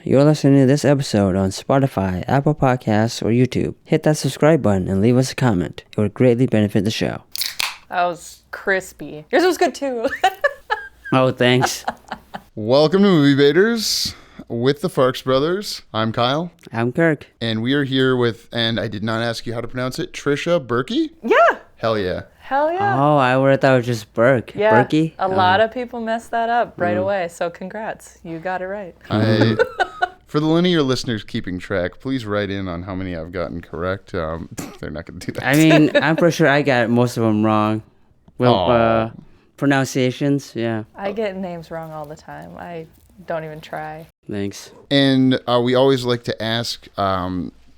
You're listening to this episode on Spotify, Apple Podcasts, or YouTube. Hit that subscribe button and leave us a comment. It would greatly benefit the show. That was crispy. Yours was good too. Oh, thanks. Welcome to Movie Baiters with the Farx brothers. I'm Kyle. I'm Kirk. And we are here with, and I did not ask you how to pronounce it, Tricia Buerke? Yeah. Hell yeah. Hell yeah. Oh, I would have thought it was just Burke. Yeah. Berkey? A lot of people messed that up right away. So congrats. You got it right. For the linear listeners keeping track, please write in on how many I've gotten correct. They're not going to do that. I mean, I'm pretty sure I got most of them wrong. Well, pronunciations, yeah. I get names wrong all the time. I don't even try. Thanks. And we always like to ask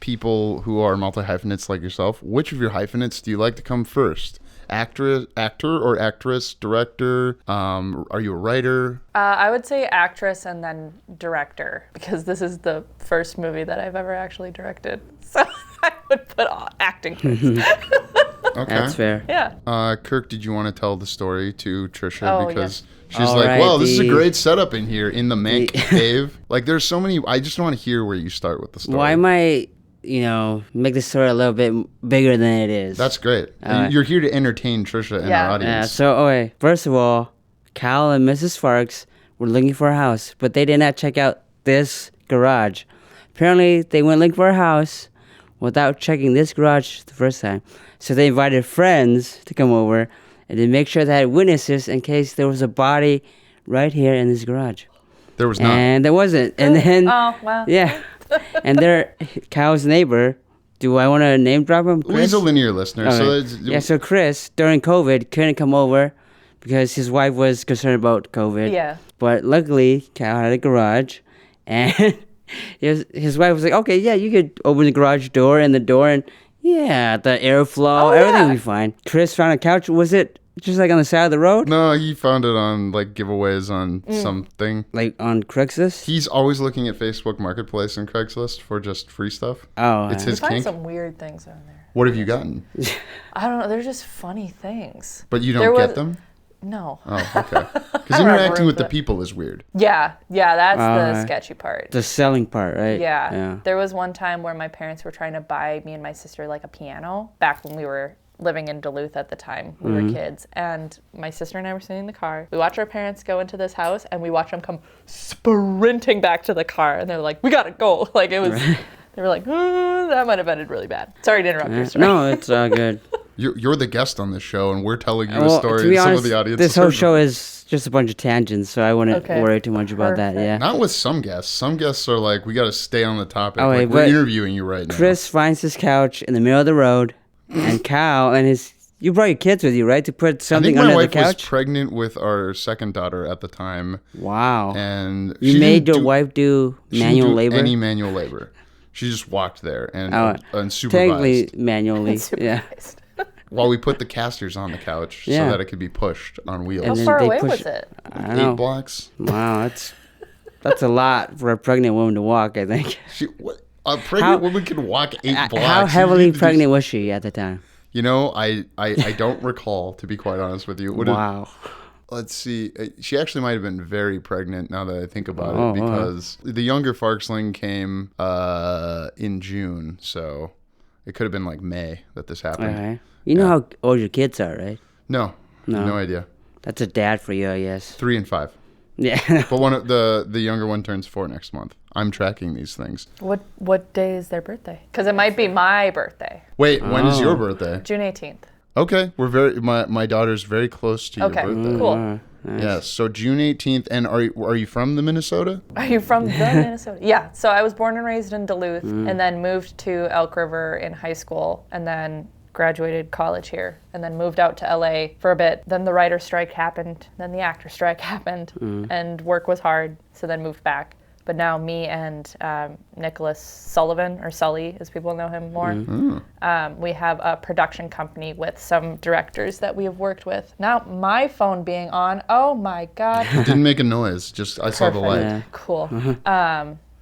people who are multi-hyphenates like yourself, which of your hyphenates do you like to come first? Actor or actress, director? Are you a writer? I would say actress and then director, because this is the first movie that I've ever actually directed. So I would put acting first. Okay. That's fair. Yeah. Kirk, did you want to tell the story to Tricia? Oh, because she's All like, right, well, this is a great setup in here in the Mank the- cave. Like, there's so many. I just want to hear where you start with the story. Why might, make the story a little bit bigger than it is? That's great. right. You're here to entertain Tricia and our Yeah, audience. so, okay, first of all, Cal and Mrs. Farx were looking for a house, but they did not check out this garage. Apparently, they went looking for a house without checking this garage the first time. So they invited friends to come over and to make sure they had witnesses in case there was a body right here in this garage. There was not. And there wasn't. And then, Oh, wow. yeah. And they're Cal's neighbor. Do I want to name drop him? Chris? He's a linear listener. So Okay. it's, Yeah, so Chris, during COVID, couldn't come over because his wife was concerned about COVID. Yeah. But luckily, Cal had a garage, and his wife was like, okay, yeah, you could open the garage door and yeah, the airflow, everything will be fine. Chris found a couch. Was it just like on the side of the road? no, he found it on like giveaways on something. Like on Craigslist? He's always looking at Facebook Marketplace and Craigslist for just free stuff. Oh, It's You his find kink. some weird things on there. What have you gotten? I don't know. They're just funny things. But you There don't was- get them? No. Oh, okay. Because don't have interacting room with for the that. people is weird. Yeah. That's the right. sketchy part. the selling part, right? Yeah. There was one time where my parents were trying to buy me and my sister like a piano back when we were living in Duluth at the time. We were kids. And my sister and I were sitting in the car. We watched our parents go into this house and we watched them come sprinting back to the car. And they're like, we gotta go. Like it was, they were like, that might have ended really bad. Sorry to interrupt your story. No, it's all good. You're the guest on this show, and we're telling you a Well, story to be that some honest, of the audience this has whole heard show is just a bunch of tangents, so I wouldn't Okay. worry too much about that. Perfect. Yeah. Not with some guests. Some guests are like, we got to stay on the topic. Oh, wait, like, we're but interviewing you right now. Chris finds his couch in the middle of the road, and Cal and his. You brought your kids with you, right, to put I something think my under the wife was couch? pregnant with our second daughter at the time, Wow. and You she made didn't your wife do she didn't manual do labor? Any manual labor. She just walked there and supervised Technically, manually. Yeah. Surprised. while we put the casters on the couch Yeah. so that it could be pushed on wheels. How And then far they away push- was it? I don't know. 8 blocks. Wow, that's a lot for a pregnant woman to walk, I think. A pregnant How- woman can walk 8 blocks. How You heavily need to do- pregnant was she at the time? You know, I don't recall, to be quite honest with you. Wow. Let's see. She actually might have been very pregnant now that I think about Oh, it, because the younger Farxling came in June, so it could have been like May that this happened. Okay. You know how old your kids are, right? No, no idea. That's a dad for you, I guess. 3 and 5. Yeah. But one of the younger one turns 4 next month. I'm tracking these things. What day is their birthday? Because it might be my birthday. Wait, when is your Oh. birthday? June 18th. Okay, my daughter's very close to your Okay, birthday. cool. Nice. Yes, so June 18th. And are you from the Minnesota? Are you from the Minnesota? Yeah. So I was born and raised in Duluth, and then moved to Elk River in high school, and then graduated college here, and then moved out to LA for a bit. Then the writer strike happened, then the actor strike happened, and work was hard, so then moved back. But now me and Nicholas Sullivan, or Sully as people know him more, we have a production company with some directors that we have worked with. Now my phone being on, oh my God. It didn't make a noise. Just I saw the light. Yeah. Cool.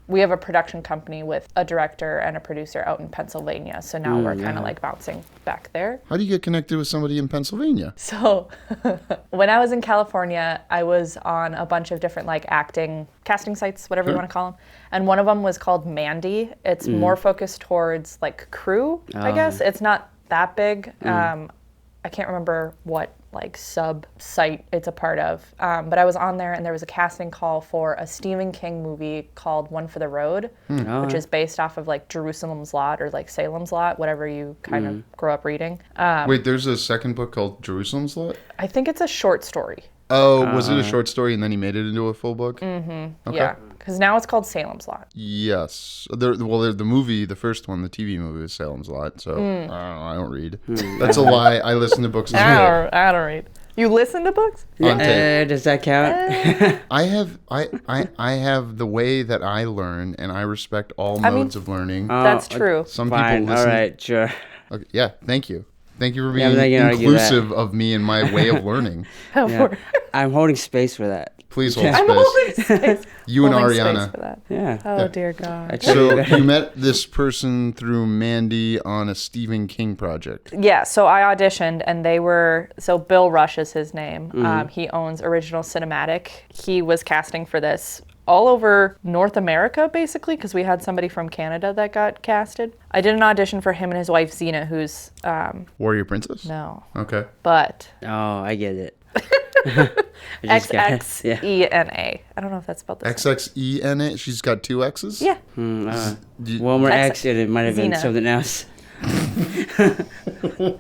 we have a production company with a director and a producer out in Pennsylvania. So now we're kind of like bouncing back there. How do you get connected with somebody in Pennsylvania? So when I was in California, I was on a bunch of different like acting casting sites, whatever you want to call them. And one of them was called Mandy. It's more focused towards like crew, I guess. It's not that big. I can't remember what like sub site it's a part of. But I was on there and there was a casting call for a Stephen King movie called One for the Road, which is based off of like Jerusalem's Lot or like Salem's Lot, whatever you kind of grow up reading. Wait, there's a second book called Jerusalem's Lot? I think it's a short story. Oh, was it a short story and then he made it into a full book? Mm-hmm. Okay. Yeah, because now it's called Salem's Lot. Yes. The movie, the first one, the TV movie is Salem's Lot, so I don't read. That's a lie. I listen to books. I don't read. You listen to books? Does that count? I have the way that I learn, and I respect all modes of learning. That's true. Some Fine. people listen. All right, sure. Okay, yeah, thank you. Thank you for being I'm not gonna argue inclusive of me and my way of learning. Yeah. I'm holding space for that. Please hold I'm space. holding space. You and Holding space Ariana. for that. Yeah. Oh, dear God. So you met this person through Mandy on a Stephen King project. Yeah, so I auditioned and they were, so Bill Rush is his name. He owns Original Cinematic. He was casting for this all over North America, basically, because we had somebody from Canada that got casted. I did an audition for him and his wife, Xena, who's, Warrior Princess? no, Okay. but Oh, I get it. XXENA. I don't know if that's spelled the same. XXENA? She's got two X's? Yeah. One more X, and it might have been Xena. something else. Was The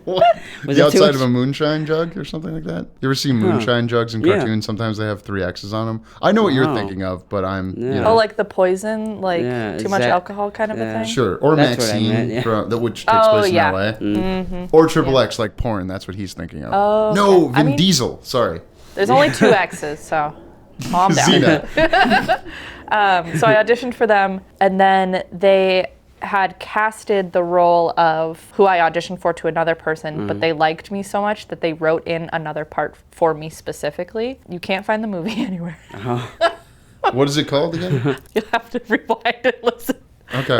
it too outside much? of a moonshine jug or something like that? You ever see moonshine jugs in Yeah. cartoons? Sometimes they have three X's on them. I know what you're thinking of, but I'm, you Oh, know. like the poison, like Yeah, too much exact- alcohol kind of a yeah. thing? Sure. Or That's what I Maxine, meant, yeah. which takes Oh, place in yeah. LA. Or Triple X, like porn. That's what he's thinking of. Oh, No, okay. Vin Diesel. Sorry. There's only two X's, so calm down. Xena. So I auditioned for them, and then they had casted the role of who I auditioned for to another person, but they liked me so much that they wrote in another part for me specifically. You can't find the movie anywhere. What is it called again? You'll have to rewind and listen. Okay.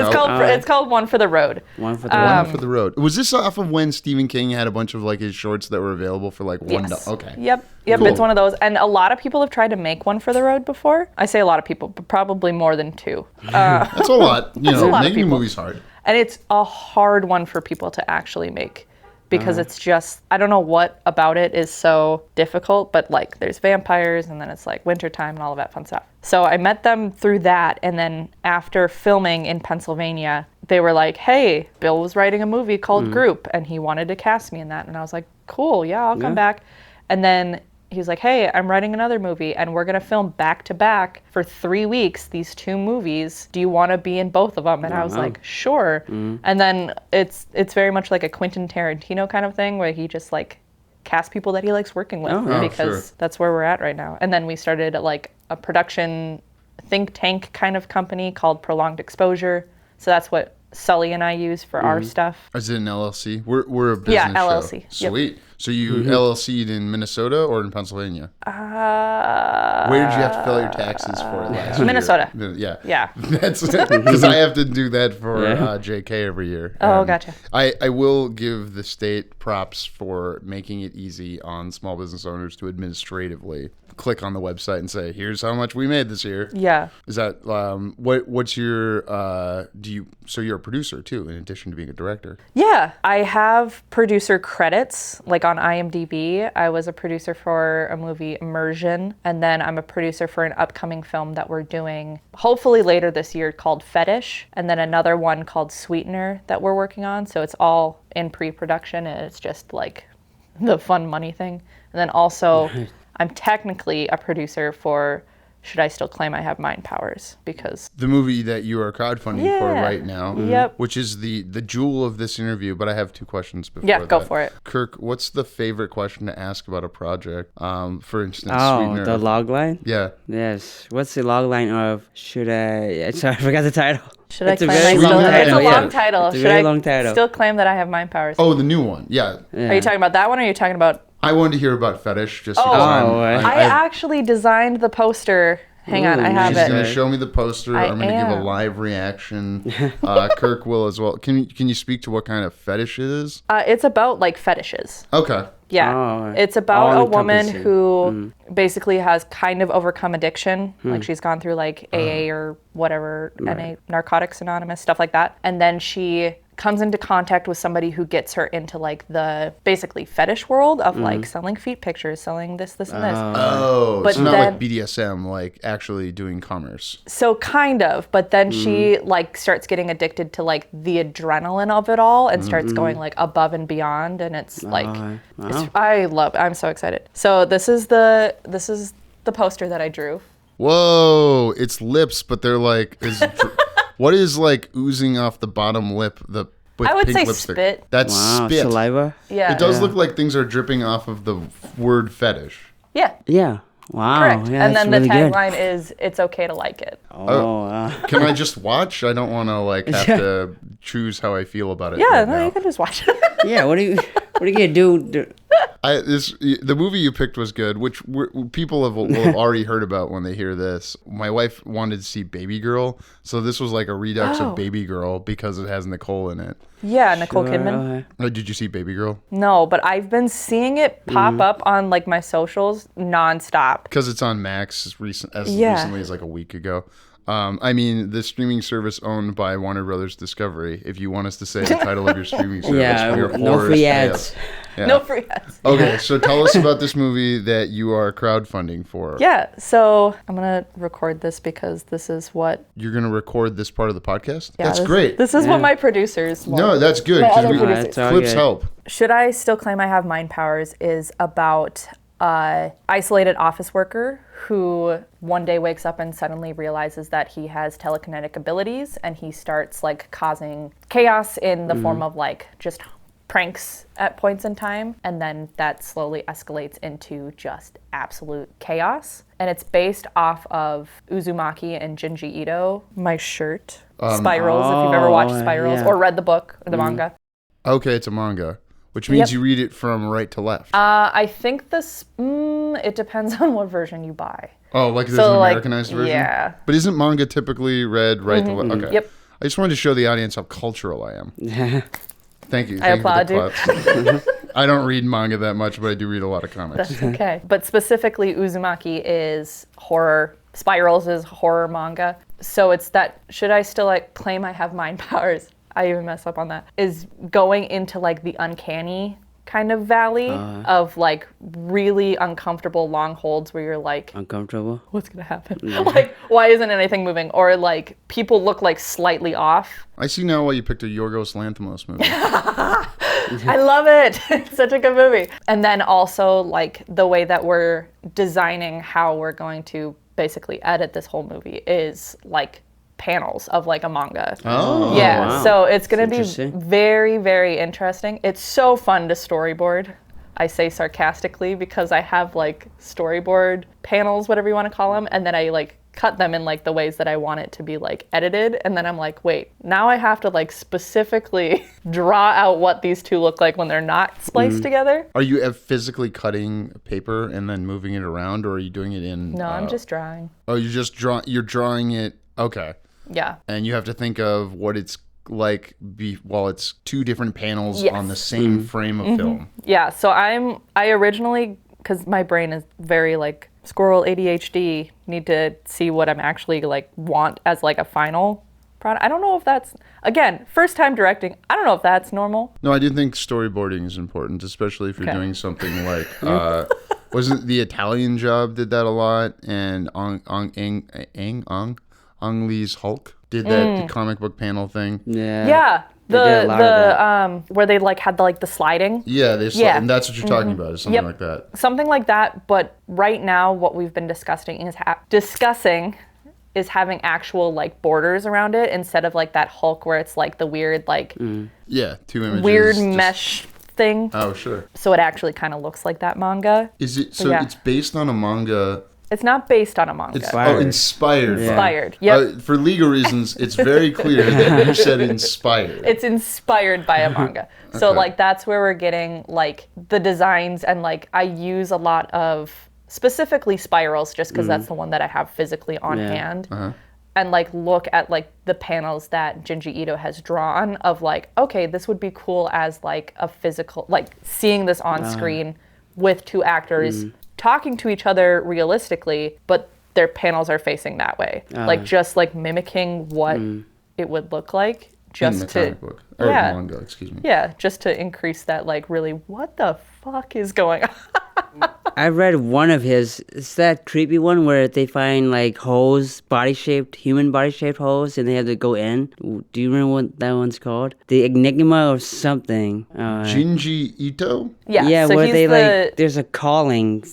It's called One for the Road. One for the One for the Road. Was this off of when Stephen King had a bunch of like his shorts that were available for like $1? Yes. Okay. Yep. Cool. It's one of those. And a lot of people have tried to make One for the Road before. I say a lot of people, but probably more than two. That's a lot. You know, a lot of making a people. movie's hard. And it's a hard one for people to actually make because it's just, I don't know what about it is so difficult, but like there's vampires and then it's like wintertime and all of that fun stuff. So I met them through that. And then after filming in Pennsylvania, they were like, hey, Bill was writing a movie called Group and he wanted to cast me in that. And I was like, cool, yeah, I'll come back. And then he was like, hey, I'm writing another movie and we're going to film back to back for 3 weeks, these two movies. Do you want to be in both of them? And I was like, sure. And then it's very much like a Quentin Tarantino kind of thing where he just like casts people that he likes working with because that's where we're at right now. And then we started like a production think tank kind of company called Prolonged Exposure. So that's what Sully and I use for our stuff. Is it an LLC? We're a business LLC. show. Yep. Sweet. So you LLC'd in Minnesota or in Pennsylvania? Where did you have to fill your taxes for it last year? Minnesota. Yeah. Yeah. That's because I have to do that for JK every year. Oh, And gotcha. I will give the state props for making it easy on small business owners to administratively click on the website and say, here's how much we made this year. Yeah. Is that what's your so you're a producer too in addition to being a director? Yeah, I have producer credits, like on IMDb. I was a producer for a movie, Immersion, and then I'm a producer for an upcoming film that we're doing hopefully later this year called Fetish, and then another one called Sweetener that we're working on. So it's all in pre-production and it's just like the fun money thing. And then also I'm technically a producer for Should I Still Claim I Have Mind Powers, because The movie that you are crowdfunding for right now, Yep. which is the jewel of this interview. But I have two questions before Yeah, that. go for it. Kirk, what's the favorite question to ask about a project? For instance, Oh, Sweetener. the log line? Yeah. Yes. What's the log line of Should I... Sorry, I forgot the title. should I It's a claim very I still, long it's a title, yeah. long title. It's a Should very I long title. still claim that I have mind powers? Oh, the new one. Yeah. Yeah. Are you talking about that one or are you talking about... I wanted to hear about Fetish just because Oh, I I actually designed the poster Hang on, I have She's it. going to show me the poster. I'm going to give a am. live reaction. Kirk will as well. Can you speak to what kind of fetish it is? It's about like fetishes. Okay. Yeah. Oh, It's about a woman all-encompassing. who basically has kind of overcome addiction. Like she's gone through like AA or whatever, NA, Narcotics Anonymous, stuff like that. And then she comes into contact with somebody who gets her into like the basically fetish world of like selling feet pictures, selling this, and this. Oh, But so not then- like BDSM, like actually doing commerce. So kind of, but then she like starts getting addicted to like the adrenaline of it all and starts going like above and beyond, and it's like I'm so excited. So this is the poster that I drew. Whoa, it's lips, but they're like what is like oozing off the bottom lip? With I would pink say lipstick? spit. That's Wow, spit. saliva. Yeah. It does look like things are dripping off of the word fetish. Yeah. Yeah. Wow. Correct. Yeah, And that's then really the good. tagline is "It's okay to like it." Oh, wow. Can I just watch? I don't want to like have to choose how I feel about it. Yeah, right no, now. you can just watch it. Yeah. What are you gonna do? The movie you picked was good, which people will have already heard about when they hear this. My wife wanted to see Baby Girl, so this was like a redux Oh. of Baby Girl because it has Nicole in it. Yeah, Nicole Sure, Kidman. okay. Oh, did you see Baby Girl? No, but I've been seeing it pop up on like my socials nonstop. Because it's on Max recently as like a week ago. I mean, the streaming service owned by Warner Brothers Discovery. If you want us to say the title of your streaming service, Yeah. we are No forced free to ads. pay us. Yeah. No free ads. Okay, so tell us about this movie that you are crowdfunding for. Yeah, so I'm gonna record this because this is what. You're going to record this part of the podcast? Yeah, That's this- great. This is what my producers want. No, that's good. My 'Cause other we, producers. It's all clips good. help. Should I Still Claim I Have Mind Powers is about an isolated office worker who one day wakes up and suddenly realizes that he has telekinetic abilities, and he starts like causing chaos in the form of like just pranks at points in time, and then that slowly escalates into just absolute chaos. And it's based off of Uzumaki and Junji Ito. My shirt, Spirals, if you've ever watched Spirals yeah. or read the book or the manga. Okay, it's a manga, which means Yep. you read it from right to left. I think this, it depends on what version you buy. Oh, like there's So, an like, Americanized version? yeah. But isn't manga typically read right to left? Okay. Yep. I just wanted to show the audience how cultural I am. Thank you. I Thank applaud you. you. For the claps. I don't read manga that much, but I do read a lot of comics. That's okay. But specifically, Uzumaki is horror. Spirals is horror manga. So it's that, should I still like claim I have mind powers? I even mess up on that. Is going into like the uncanny kind of valley of like really uncomfortable long holds where you're like, Uncomfortable. what's gonna happen? Like, why isn't anything moving? Or like people look like slightly off. I see now why you picked a Yorgos Lanthimos movie. I love it. It's such a good movie. And then also like the way that we're designing how we're going to basically edit this whole movie is like panels of like a manga. Oh, Yeah, wow. so it's going to That's be interesting. very, very interesting. It's so fun to storyboard. I say sarcastically because I have like storyboard panels, whatever you want to call them, and then I like cut them in like the ways that I want it to be like edited, and then I'm like, wait, now I have to like specifically draw out what these two look like when they're not spliced together. Are you physically cutting paper and then moving it around, or are you doing it in? No, I'm just drawing. Oh, you're drawing it. Okay. Yeah. And you have to think of what it's like while it's two different panels Yes. on the same frame of film. Yeah, so I originally, because my brain is very like squirrel ADHD, need to see what I'm actually like want as like a final product. I don't know if that's, again, first time directing, I don't know if that's normal. No, I do think storyboarding is important, especially if you're Okay. doing something like wasn't the Italian Job did that a lot, and Ang Lee's Hulk did that the comic book panel thing. Yeah. Yeah, They did a lot of where they like had the sliding. Yeah, Yeah. and that's what you're talking about, is something Yep. like that. Something like that, but right now what we've been discussing is having actual like borders around it instead of like that Hulk where it's like the weird like Yeah, two images. weird just- mesh thing. Oh, sure. So it actually kind of looks like that manga. Is it so? Yeah. It's based on a manga. It's not based on a manga. It's Inspired. inspired. by- Inspired. Yep. For legal reasons, it's very clear that you said inspired. It's inspired by a manga. So Okay. like that's where we're getting like the designs, and like I use a lot of specifically spirals, just because that's the one that I have physically on hand. And like look at like the panels that Junji Ito has drawn of like, okay, this would be cool as like a physical, like seeing this on screen with two actors talking to each other realistically, but their panels are facing that way. Like just like mimicking what it would look like just to manga, excuse me. Yeah, just to increase that like really what the fuck is going on? I read one of his. It's that creepy one where they find like holes, human body-shaped holes, and they have to go in. Do you remember what that one's called? The Enigma or something. Junji Ito? Yeah, so where he's they the, like, there's a calling.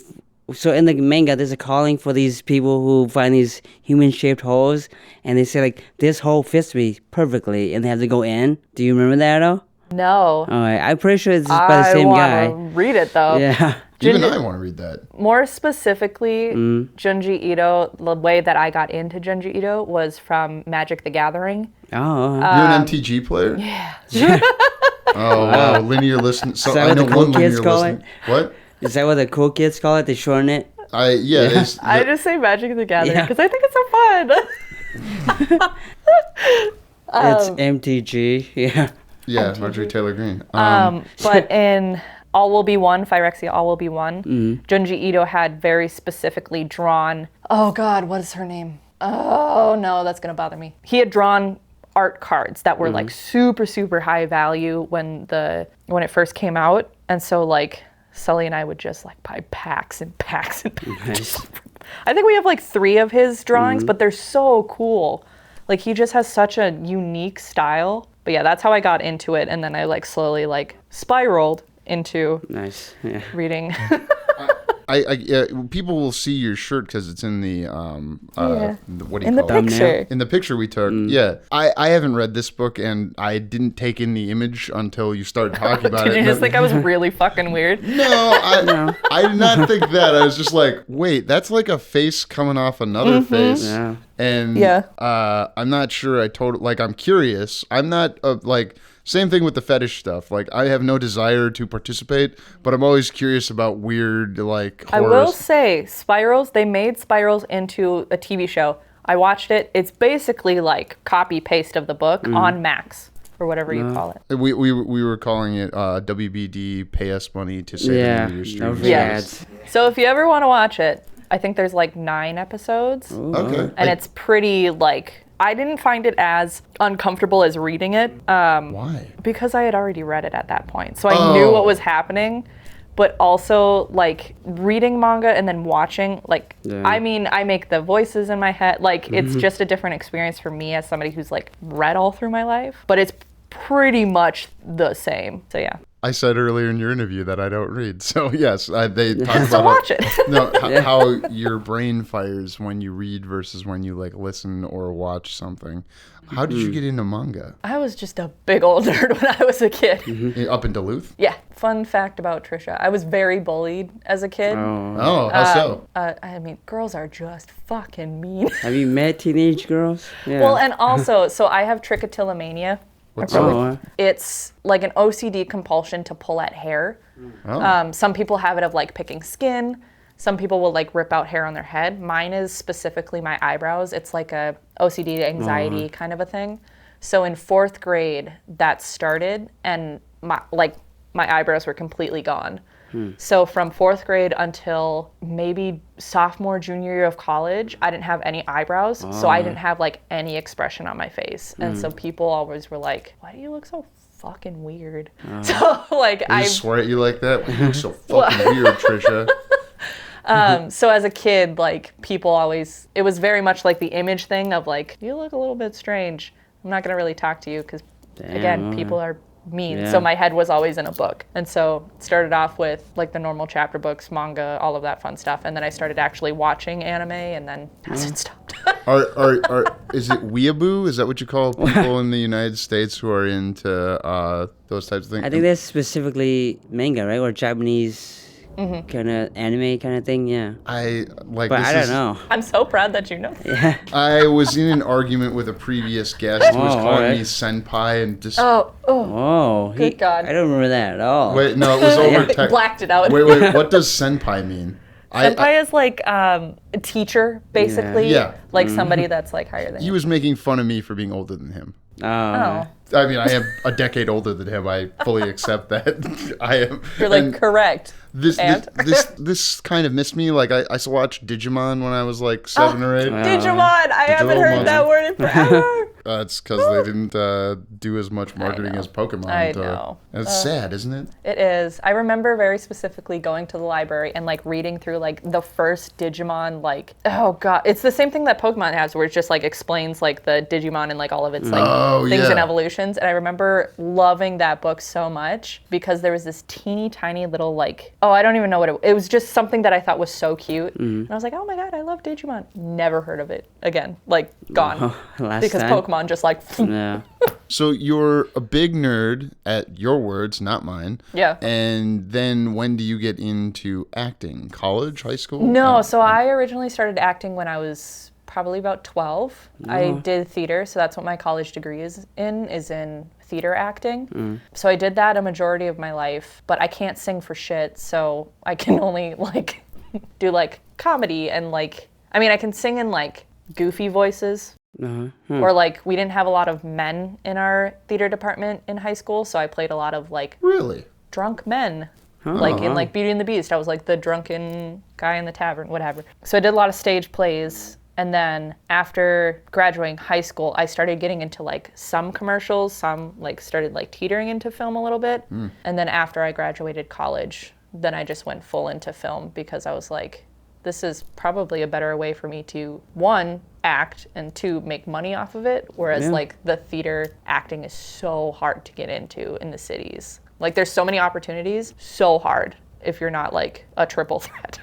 So in the manga, there's a calling for these people who find these human-shaped holes, and they say like, this hole fits me perfectly, and they have to go in. Do you remember that at all? No. All right, I'm pretty sure it's by the same guy. I want to read it though. Yeah. Even I want to read that. More specifically, Junji Ito, the way that I got into Junji Ito was from Magic the Gathering. Oh. You're an MTG player? Yeah. Oh, wow. Linear listen. So I know one linear listen. What? Is that what the cool kids call it? They shorten it? I just say Magic the Gathering because I think it's so fun. It's MTG, yeah. Yeah, Marjorie Taylor Greene. But in All Will Be One, Phyrexia All Will Be One, Junji Ito had very specifically drawn, oh God, what is her name? Oh no, that's gonna bother me. He had drawn art cards that were like super, super high value when it first came out. And so like Sully and I would just like buy packs and packs and packs. Nice. I think we have like 3 of his drawings, but they're so cool. Like he just has such a unique style. But yeah, that's how I got into it. And then I like slowly like spiraled into reading. People will see your shirt because it's in the what do you in call the it? picture. In the picture we took. Yeah, I haven't read this book and I didn't take in the image until you started talking about it. Did you just think I was really fucking weird? No, I did not think that. I was just like, wait, that's like a face coming off another face. Yeah. And I'm not sure. I'm curious. I'm not same thing with the fetish stuff. Like, I have no desire to participate, but I'm always curious about weird, like, horror. I will say, Spirals, they made Spirals into a TV show. I watched it. It's basically like copy-paste of the book on Max, or whatever you call it. We were calling it WBD, pay us money to say the name of your stream. Yes. So if you ever want to watch it, I think there's like 9 episodes. Ooh. Okay. And it's pretty, like... I didn't find it as uncomfortable as reading it. Why? Because I had already read it at that point. So I knew what was happening. But also, like, reading manga and then watching, like, I mean, I make the voices in my head. Like, it's just a different experience for me as somebody who's, like, read all through my life. But it's pretty much the same. So, yeah. I said earlier in your interview that I don't read. So, yes, they talk about So watch it. how your brain fires when you read versus when you, like, listen or watch something. How did you get into manga? I was just a big old nerd when I was a kid. Up in Duluth? Yeah. Fun fact about Tricia. I was very bullied as a kid. Oh, how so? I mean, girls are just fucking mean. Have you met teenage girls? Yeah. Well, and also, so I have trichotillomania. What's that? It's like an OCD compulsion to pull at hair. Some people have it of like picking skin. Some people will like rip out hair on their head. Mine is specifically my eyebrows. It's like a OCD anxiety kind of a thing. So in 4th grade, that started, and my eyebrows were completely gone. So from 4th grade until maybe sophomore, junior year of college, I didn't have any eyebrows. So I didn't have like any expression on my face. And so people always were like, why do you look so fucking weird? So like I swear at you like that? You look so fucking weird, Tricia. So as a kid, like people always, it was very much like the image thing of like, you look a little bit strange. I'm not going to really talk to you because again, people are mean. Yeah. So my head was always in a book. And so it started off with like the normal chapter books, manga, all of that fun stuff. And then I started actually watching anime, and then that's it stopped. Is it weeaboo? Is that what you call people in the United States who are into those types of things? I think that's specifically manga, right? Or Japanese kind of anime kind of thing, yeah. I don't know. I'm so proud that you know. Yeah. I was in an argument with a previous guest who was calling me senpai and just... Oh, good God. I don't remember that at all. Wait, no, it was over text. Blacked it out. Wait, what does senpai mean? Senpai is like a teacher, basically. Yeah. Like somebody that's like higher than He you. was making fun of me for being older than him. Oh. I mean, I am a decade older than him. I fully accept that. I am. You're like, and correct. This kind of missed me. Like I watched Digimon when I was like 7 or 8. Digimon! I haven't heard that word in forever. It's because they didn't do as much marketing as Pokemon. I know. It's sad, isn't it? It is. I remember very specifically going to the library and like reading through like the first Digimon, like, oh god, it's the same thing that Pokemon has, where it just like explains like the Digimon and like all of its like things and evolutions. And I remember loving that book so much because there was this teeny tiny little like, oh, I don't even know what it was. Just something that I thought was so cute, and I was like, oh my god, I love Digimon. Never heard of it again. Like gone because Pokemon just like. Yeah. So you're a big nerd, at your words, not mine. Yeah. And then when do you get into acting? College, high school? No, so I originally started acting when I was probably about 12. I did theater, so that's what my college degree is in theater acting. So I did that a majority of my life, but I can't sing for shit, so I can only like do like comedy and like, I mean, I can sing in like goofy voices. Or like we didn't have a lot of men in our theater department in high school, so I played a lot of like drunk men. Like in like Beauty and the Beast, I was like the drunken guy in the tavern, whatever. So I did a lot of stage plays, and then after graduating high school, I started getting into like some commercials, some like started like teetering into film a little bit. And then after I graduated college, then I just went full into film because I was like, this is probably a better way for me to, one, act, and two, make money off of it. Whereas like the theater acting is so hard to get into in the cities. Like there's so many opportunities, so hard if you're not like a triple threat.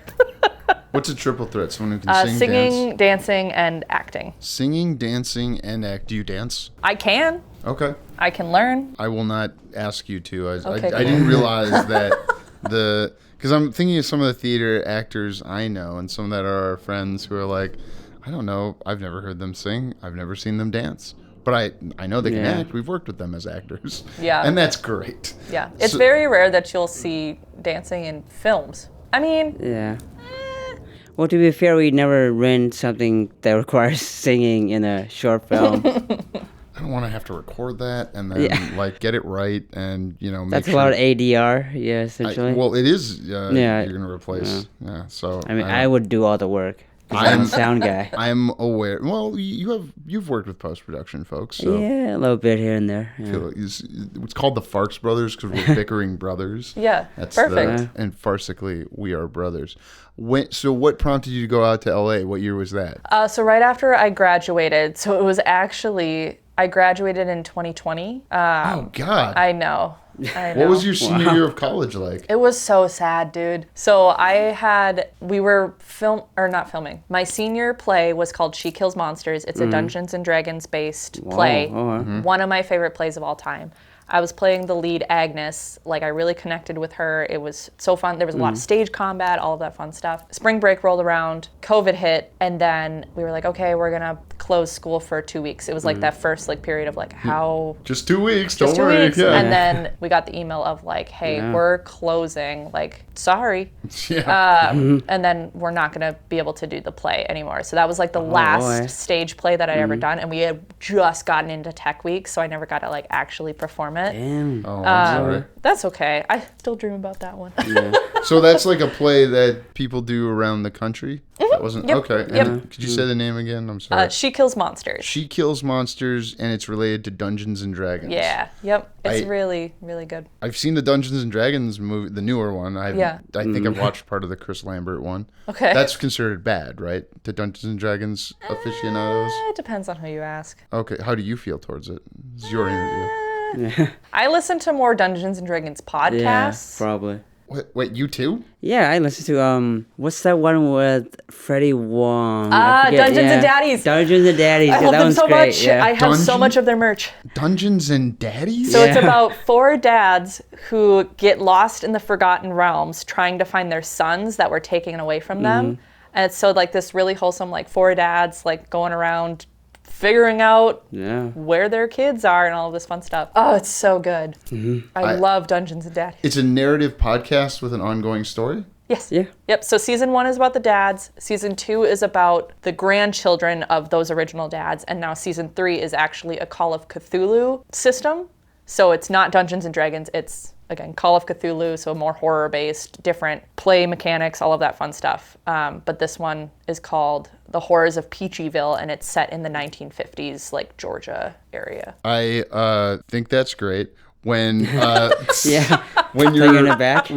What's a triple threat? Someone who can singing, dancing, and acting. Singing, dancing, and act. Do you dance? I can. Okay. I can learn. I will not ask you to. I cool. didn't realize that because I'm thinking of some of the theater actors I know and some that are our friends who are like, I don't know, I've never heard them sing, I've never seen them dance, but I know they can act. We've worked with them as actors. Yeah. And that's great. Yeah. It's very rare that you'll see dancing in films. I mean. Yeah. Well, to be fair, we never rent something that requires singing in a short film. I don't want to have to record that and then like get it right and make That's sure. a lot of ADR, essentially. Well, it is. You're gonna replace. Yeah. So I mean, I would do all the work. I'm a sound guy. I'm aware. Well, you've worked with post-production folks. So yeah, a little bit here and there. Yeah. It's called the Farx brothers because we're bickering brothers. Yeah, that's perfect. And farcically, we are brothers. So what prompted you to go out to LA? What year was that? So right after I graduated. So it was actually, I graduated in 2020. Oh, God. I know. What was your senior year of college like? It was so sad, dude. So we were not filming. My senior play was called She Kills Monsters. It's a Dungeons and Dragons based play. One of my favorite plays of all time. I was playing the lead, Agnes. Like, I really connected with her. It was so fun. There was a lot of stage combat, all of that fun stuff. Spring break rolled around, COVID hit, and then we were like, okay, we're gonna close school for 2 weeks. It was like that first like period of like how just 2 weeks. Just don't worry. Weeks. Yeah. And then we got the email of like, hey, we're closing. Like, sorry. And then we're not gonna be able to do the play anymore. So that was like the last stage play that I'd ever done, and we had just gotten into Tech Week, so I never got to like actually perform it. Damn. Oh, I'm sorry. That's okay. I still dream about that one. Yeah. So that's like a play that people do around the country? That wasn't okay. And could you say the name again? I'm sorry. She Kills Monsters. She Kills Monsters, and it's related to Dungeons and Dragons. Yeah. Yep. It's really, really good. I've seen the Dungeons and Dragons movie, the newer one. I think I've watched part of the Chris Lambert one. Okay. That's considered bad, right? To Dungeons and Dragons aficionados? It depends on who you ask. Okay. How do you feel towards it? It's your interview. I listen to more Dungeons and Dragons podcasts. Yeah, probably. Wait, you too? Yeah, I listen to what's that one with Freddie Wong? Dungeons and Daddies. Dungeons and Daddies. I love them so great. much. Yeah. I have so much of their merch. Dungeons and Daddies? So it's about 4 dads who get lost in the Forgotten Realms trying to find their sons that were taken away from them. And it's so like this really wholesome like 4 dads like going around figuring out where their kids are and all of this fun stuff. Oh, it's so good. I love Dungeons and Daddies. It's a narrative podcast with an ongoing story? Yes. Yeah. Yep. So season 1 is about the dads. Season 2 is about the grandchildren of those original dads. And now season 3 is actually a Call of Cthulhu system. So it's not Dungeons and Dragons. It's, again, Call of Cthulhu, so more horror-based, different play mechanics, all of that fun stuff. But this one is called The Horrors of Peachyville, and it's set in the 1950s, like, Georgia area. I think that's great. When Yeah. when You're in your the back.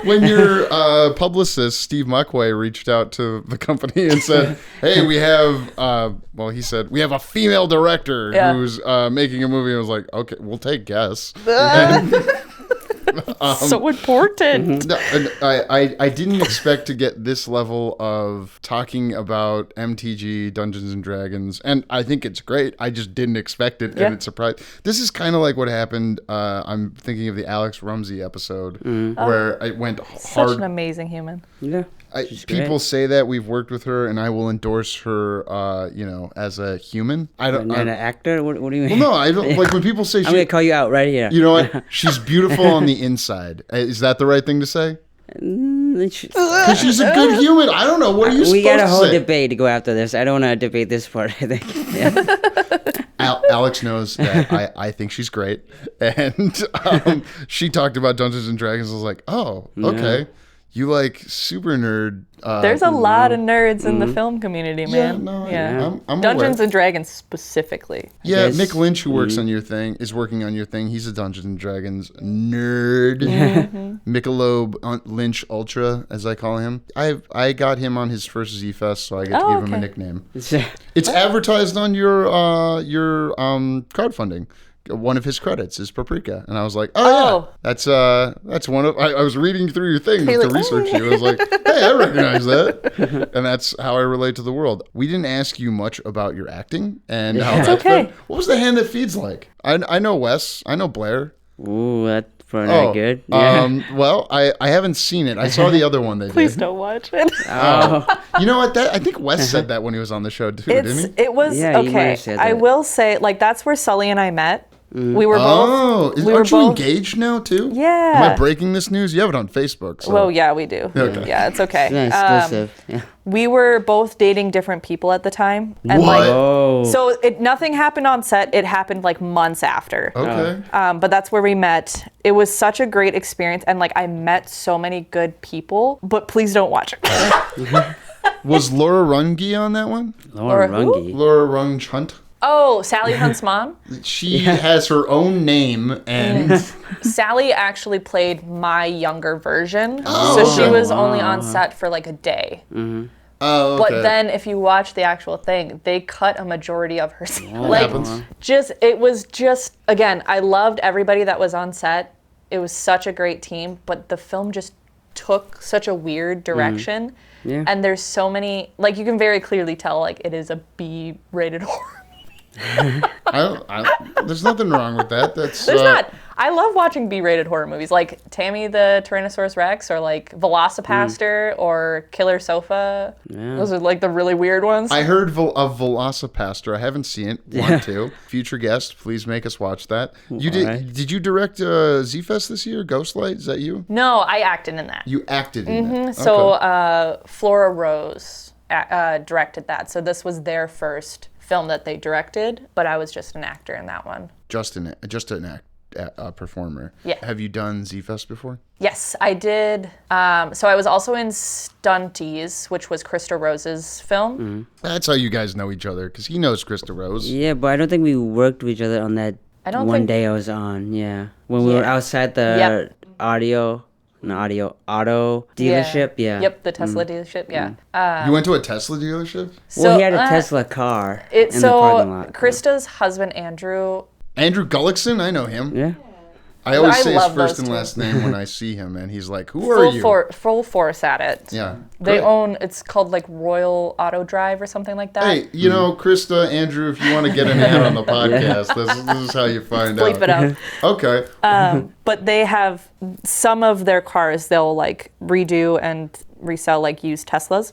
when your publicist Steve Muckway reached out to the company and said, "Hey, we have he said we have a female director who's making a movie." I was like, "Okay, we'll take guess." So important. No, and I didn't expect to get this level of talking about MTG Dungeons and Dragons, and I think it's great. I just didn't expect it, and it surprised. This is kind of like what happened. I'm thinking of the Alex Rumsey episode where I went hard. Such an amazing human. Yeah. People say that we've worked with her, and I will endorse her. As a human. I don't. Not an actor? What do you mean? Well, no, I don't like when people say. I'm gonna call you out right here. You know what? She's beautiful on the inside. Is that the right thing to say? Because she's a good human. I don't know. What are you supposed to say? We got a whole debate to go after this. I don't want to debate this part, I think. Yeah. Alex knows that I think she's great. And she talked about Dungeons and Dragons. I was like, oh, okay. Yeah. You like super nerd. There's a lot of nerds in the film community, man. I'm Dungeons aware. and Dragons specifically. Yeah, Mick Lynch, who works on your thing, is working on your thing. He's a Dungeons and Dragons nerd. Michelob Lynch Ultra, as I call him. I got him on his first Z-Fest, so I get to give him a nickname. It's advertised on your crowdfunding. One of his credits is Paprika, and I was like, "Oh yeah, that's one of." I was reading through your thing to research you. I was like, "Hey, I recognize that," and that's how I relate to the world. We didn't ask you much about your acting and how it's that okay. What was The Hand That Feeds like? I know Wes, I know Blair. Ooh, that's pretty good. Yeah. Well, I haven't seen it. I saw the other one they did. Please don't watch it. You know what? I think Wes said that when he was on the show too, didn't he? It was okay. I will say, like, that's where Sully and I met. We were both. Aren't you engaged now too? Yeah. Am I breaking this news? You have it on Facebook. So. Well, yeah, we do. Okay. Yeah, it's okay. It's not exclusive. Yeah. We were both dating different people at the time, and What? so nothing happened on set. It happened like months after. Okay. But that's where we met. It was such a great experience, and like I met so many good people. But please don't watch it. Was Laura Runge on that one? Laura who? Runge. Laura Runge Hunt. Oh, Sally Hunt's mom? She has her own name, and Sally actually played my younger version. Oh, so she was only on set for like a day. Mm-hmm. oh, okay. But then if you watch the actual thing, they cut a majority of her scene. happens. It was just, again, I loved everybody that was on set. It was such a great team, but the film just took such a weird direction. Yeah. And there's so many, like you can very clearly tell like it is a B-rated horror. There's nothing wrong with that. There's not. I love watching B-rated horror movies like Tammy the Tyrannosaurus Rex or like Velocipaster or Killer Sofa. Yeah. Those are like the really weird ones. I heard of Velocipaster. I haven't seen it. Want to. Future guest, please make us watch that. You did? Right. Did you direct Z-Fest this year? Ghostlight? Is that you? No, I acted in that. You acted in that. So Flora Rose directed that. So this was their first film that they directed, but I was just an actor in that one. Just an performer. Yeah. Have you done Z-Fest before? Yes, I did. So I was also in Stunties, which was Krista Rose's film. Mm-hmm. That's how you guys know each other, because he knows Krista Rose. Yeah, but I don't think we worked with each other on that one day I was on. Yeah. When we were outside the auto dealership. Yeah. Yep, the Tesla dealership. Yeah. You went to a Tesla dealership? Well, he had a Tesla car in the parking lot. Krista's husband, Andrew Gullickson? I know him. Yeah. I always say his love first those and two. last name when I see him, and he's like, "Who are you?" Full force at it. Yeah. They great. own, it's called like Royal Auto Drive or something like that. Hey, you know, Krista, Andrew, if you want to get an ad on the podcast, this is how you find out. Bleep it out. Okay. But they have some of their cars they'll like redo and resell like used Teslas.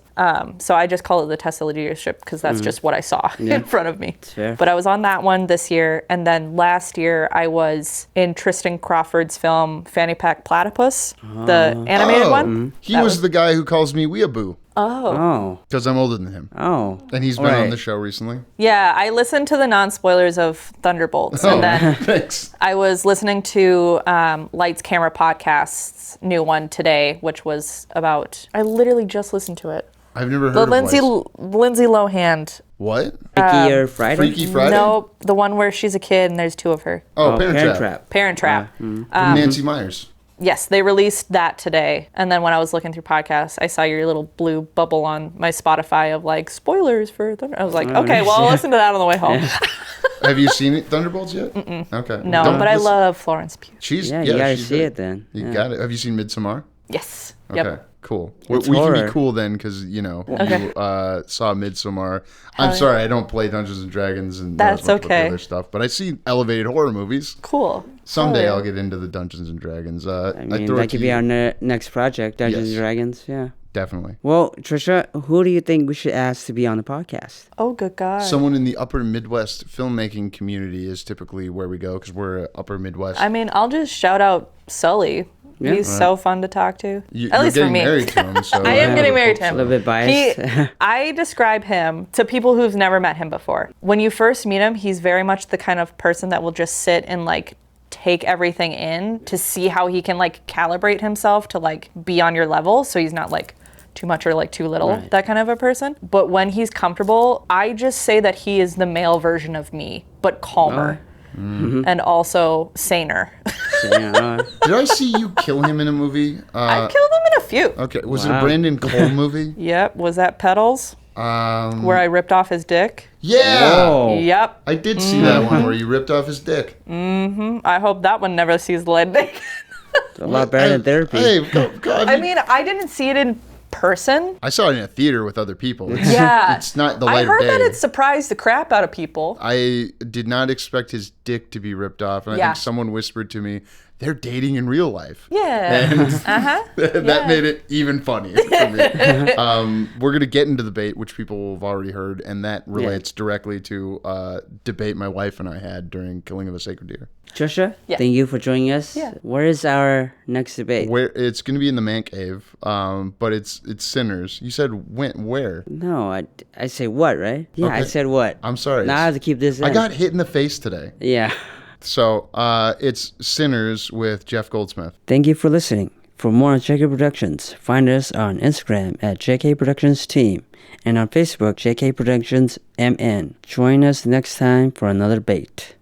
So I just call it the Tesla dealership because that's just what I saw in front of me. Fair. But I was on that one this year. And then last year I was in Tristan Crawford's film Fanny Pack Platypus, the animated one. He was the guy who calls me Weeaboo. Oh. Because I'm older than him. Oh. And he's been on the show recently. Yeah, I listened to the non-spoilers of Thunderbolts. And then Thanks. I was listening to Lights Camera Podcast's new one today, which was about, I literally just listened to it. I've never heard The of Lindsay Lights. Lohan. What? Freaky or Friday? Freaky Friday? Nope, the one where she's a kid and there's two of her. Oh, Parent Trap. Parent Trap. Nancy Myers. Yes, they released that today. And then when I was looking through podcasts, I saw your little blue bubble on my Spotify of like spoilers for Thunder. I was like, okay, well, I'll listen to that on the way home. Have you seen it, Thunderbolts yet? Okay. No, but I love Florence Pugh. She's Yeah, you gotta she's see great. it then. You got it. Have you seen Midsommar? Yes. Okay, Yep. cool. It's We can horror. be cool then because, you know, Okay. you saw Midsommar. I'm sorry, I don't play Dungeons and Dragons and know That's as much about the okay. other stuff, but I see elevated horror movies. Cool. Someday Oh, I'll get into the Dungeons and Dragons. I mean, that could be our next project, Dungeons and Yes. Dragons. Yeah. Definitely. Well, Tricia, who do you think we should ask to be on the podcast? Oh, good God. Someone in the upper Midwest filmmaking community is typically where we go because we're upper Midwest. I mean, I'll just shout out Sully. Yeah. He's so fun to talk to. You're At least for getting me. married to him, so I am getting married to A him. little bit biased. I describe him to people who've never met him before. When you first meet him, he's very much the kind of person that will just sit and like take everything in to see how he can like calibrate himself to like be on your level. So he's not like too much or like too little, that kind of a person. But when he's comfortable, I just say that he is the male version of me, but calmer. And also saner. Yeah, Did I see you kill him in a movie? I've killed him in a few. Okay, was it a Wow. Brandon Cole movie? Yep. Was that Petals? Where I ripped off his dick? Yeah! Whoa. Yep. I did see that one where you ripped off his dick. I hope that one never sees the light of day. a lot better than therapy. Hey, I mean, I didn't see it in person. I saw it in a theater with other people. It's, Yeah. it's not the I light of heard day. that it surprised the crap out of people. I did not expect his dick to be ripped off, and I Yeah. think someone whispered to me, "They're dating in real life." Yeah. And that Yeah. made it even funnier for me. We're gonna get into debate, which people have already heard, and that relates directly to debate my wife and I had during Killing of a Sacred Deer. Tricia, Yeah. thank you for joining us. Yeah. Where is our next debate? Where it's gonna be in the man cave, but it's Sinners. You said where? No, I say what, right? Yeah, I Okay. said what. I'm sorry. Now I have to keep this in. I got hit in the face today. Yeah. So it's Sinners with Jeff Goldsmith. Thank you for listening. For more on JK Productions, find us on Instagram at JK Productions Team and on Facebook, JK Productions MN. Join us next time for another debate.